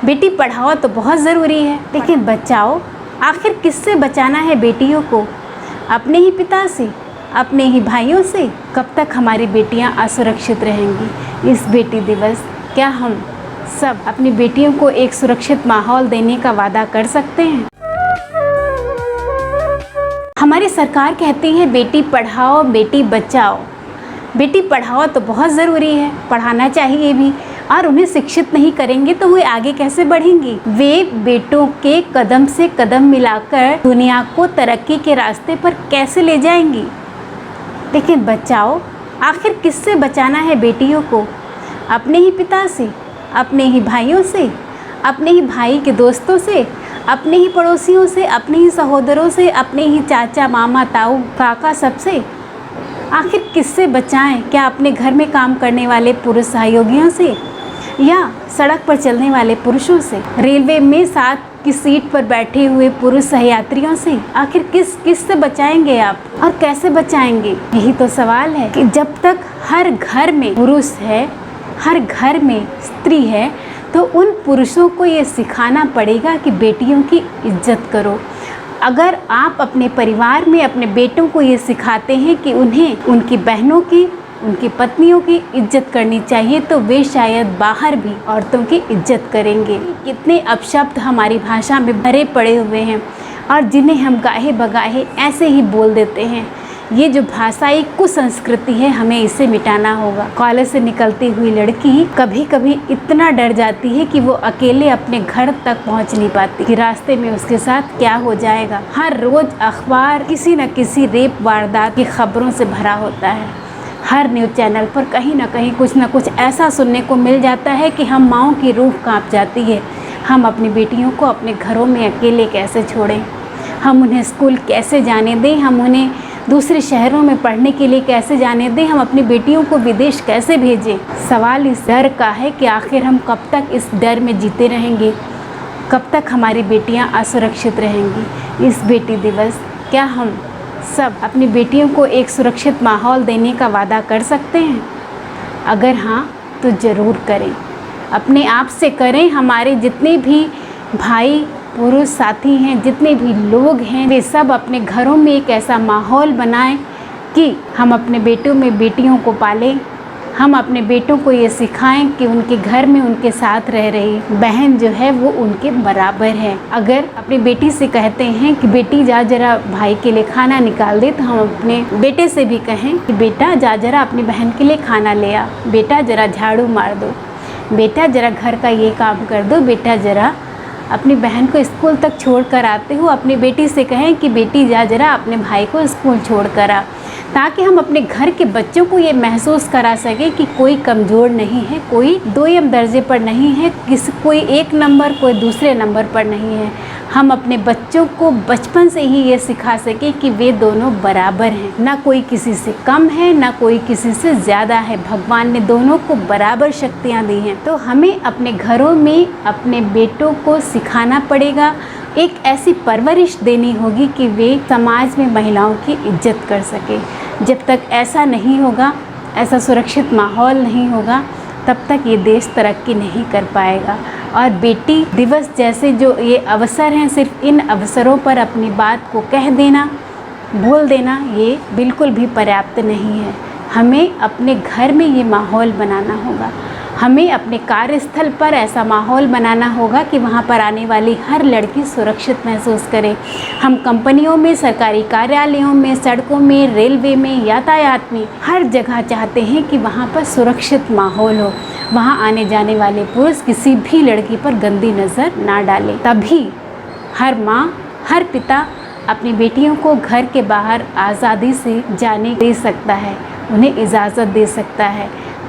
बेटी पढ़ाओ तो बहुत ज़रूरी है, लेकिन बचाओ आखिर किससे बचाना है बेटियों को? अपने ही पिता से, अपने ही भाइयों से? कब तक हमारी बेटियां असुरक्षित रहेंगी? इस बेटी दिवस क्या हम सब अपनी बेटियों को एक सुरक्षित माहौल देने का वादा कर सकते हैं? हमारी सरकार कहती है बेटी पढ़ाओ बेटी बचाओ। बेटी पढ़ाओ तो बहुत ज़रूरी है, पढ़ाना चाहिए भी, और उन्हें शिक्षित नहीं करेंगे तो वे आगे कैसे बढ़ेंगी? वे बेटों के कदम से कदम मिलाकर दुनिया को तरक्की के रास्ते पर कैसे ले जाएंगी? लेकिन बचाओ आखिर किससे बचाना है बेटियों को? अपने ही पिता से, अपने ही भाइयों से, अपने ही भाई के दोस्तों से, अपने ही पड़ोसियों से, अपने ही सहोदरों से, अपने ही चाचा मामा ताऊ काका सबसे? आखिर किससे बचाएं? क्या अपने घर में काम करने वाले पुरुष सहयोगियों से, या सड़क पर चलने वाले पुरुषों से, रेलवे में साथ की सीट पर बैठे हुए पुरुष सहयात्रियों से? आखिर किस से बचाएंगे आप, और कैसे बचाएंगे? यही तो सवाल है कि जब तक हर घर में पुरुष है, हर घर में स्त्री है, तो उन पुरुषों को ये सिखाना पड़ेगा कि बेटियों की इज्जत करो। अगर आप अपने परिवार में अपने बेटों को ये सिखाते हैं कि उन्हें उनकी बहनों की, उनकी पत्नियों की इज्जत करनी चाहिए, तो वे शायद बाहर भी औरतों की इज्जत करेंगे। कितने अपशब्द हमारी भाषा में भरे पड़े हुए हैं और जिन्हें हम गाहे बगाहे ऐसे ही बोल देते हैं। ये जो भाषाई कुसंस्कृति है, हमें इसे मिटाना होगा। कॉलेज से निकलती हुई लड़की कभी कभी इतना डर जाती है कि वो अकेले अपने घर तक पहुंच नहीं पाती कि रास्ते में उसके साथ क्या हो जाएगा। हर रोज अखबार किसी न किसी रेप वारदात की खबरों से भरा होता है। हर न्यूज़ चैनल पर कहीं ना कहीं कुछ न कुछ ऐसा सुनने को मिल जाता है कि हम माँओं की रूह कांप जाती है। हम अपनी बेटियों को अपने घरों में अकेले कैसे छोड़ें? हम उन्हें स्कूल कैसे जाने दें? हम उन्हें दूसरे शहरों में पढ़ने के लिए कैसे जाने दें? हम अपनी बेटियों को विदेश कैसे भेजें? सवाल इस डर का है कि आखिर हम कब तक इस डर में जीते रहेंगे? कब तक हमारी बेटियां असुरक्षित रहेंगी? इस बेटी दिवस क्या हम सब अपनी बेटियों को एक सुरक्षित माहौल देने का वादा कर सकते हैं? अगर हाँ तो ज़रूर करें, अपने आप से करें। हमारे जितने भी भाई पुरुष साथी हैं, जितने भी लोग हैं, वे सब अपने घरों में एक ऐसा माहौल बनाएं कि हम अपने बेटों में बेटियों को पालें। हम अपने बेटों को ये सिखाएं कि उनके घर में उनके साथ रह रही बहन जो है वो उनके बराबर है। अगर अपनी बेटी से कहते हैं कि बेटी जा जरा भाई के लिए खाना निकाल दे, तो हम अपने बेटे से भी कहें कि बेटा जा जरा अपनी बहन के लिए खाना ले आ, बेटा जरा झाड़ू मार दो, बेटा जरा घर का ये काम कर दो, बेटा जरा अपनी बहन को स्कूल तक छोड़ कर आते हो। अपनी बेटी से कहें कि बेटी जा जरा अपने भाई को स्कूल छोड़ कर आ, ताकि हम अपने घर के बच्चों को ये महसूस करा सकें कि कोई कमज़ोर नहीं है, कोई दोयम दर्जे पर नहीं है, कोई एक नंबर कोई दूसरे नंबर पर नहीं है। हम अपने बच्चों को बचपन से ही ये सिखा सकें कि वे दोनों बराबर हैं, ना कोई किसी से कम है, ना कोई किसी से ज़्यादा है। भगवान ने दोनों को बराबर शक्तियाँ दी हैं। तो हमें अपने घरों में अपने बेटों को सिखाना पड़ेगा, एक ऐसी परवरिश देनी होगी कि वे समाज में महिलाओं की इज्जत कर सके। जब तक ऐसा नहीं होगा, ऐसा सुरक्षित माहौल नहीं होगा, तब तक ये देश तरक्की नहीं कर पाएगा। और बेटी दिवस जैसे जो ये अवसर हैं, सिर्फ इन अवसरों पर अपनी बात को कह देना, बोल देना, ये बिल्कुल भी पर्याप्त नहीं है। हमें अपने घर में ये माहौल बनाना होगा। हमें अपने कार्यस्थल पर ऐसा माहौल बनाना होगा कि वहाँ पर आने वाली हर लड़की सुरक्षित महसूस करे। हम कंपनियों में, सरकारी कार्यालयों में, सड़कों में, रेलवे में, यातायात में, हर जगह चाहते हैं कि वहाँ पर सुरक्षित माहौल हो। वहाँ आने जाने वाले पुरुष किसी भी लड़की पर गंदी नज़र ना डालें। तभी हर माँ, हर पिता अपनी बेटियों को घर के बाहर आज़ादी से जाने दे सकता है, उन्हें इजाज़त दे सकता है।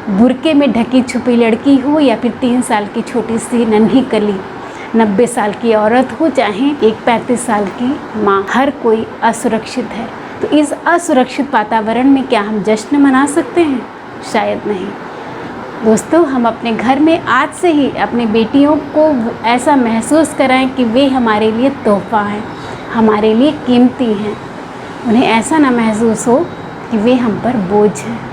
बुरके में ढकी छुपी लड़की हो या फिर 3 साल की छोटी सी नन्ही कली, 90 साल की औरत हो, चाहे एक 35 साल की माँ, हर कोई असुरक्षित है। तो इस असुरक्षित वातावरण में क्या हम जश्न मना सकते हैं? शायद नहीं। दोस्तों, हम अपने घर में आज से ही अपनी बेटियों को ऐसा महसूस कराएं कि वे हमारे लिए तोहफ़ा हैं, हमारे लिए कीमती हैं। उन्हें ऐसा ना महसूस हो कि वे हम पर बोझ हैं।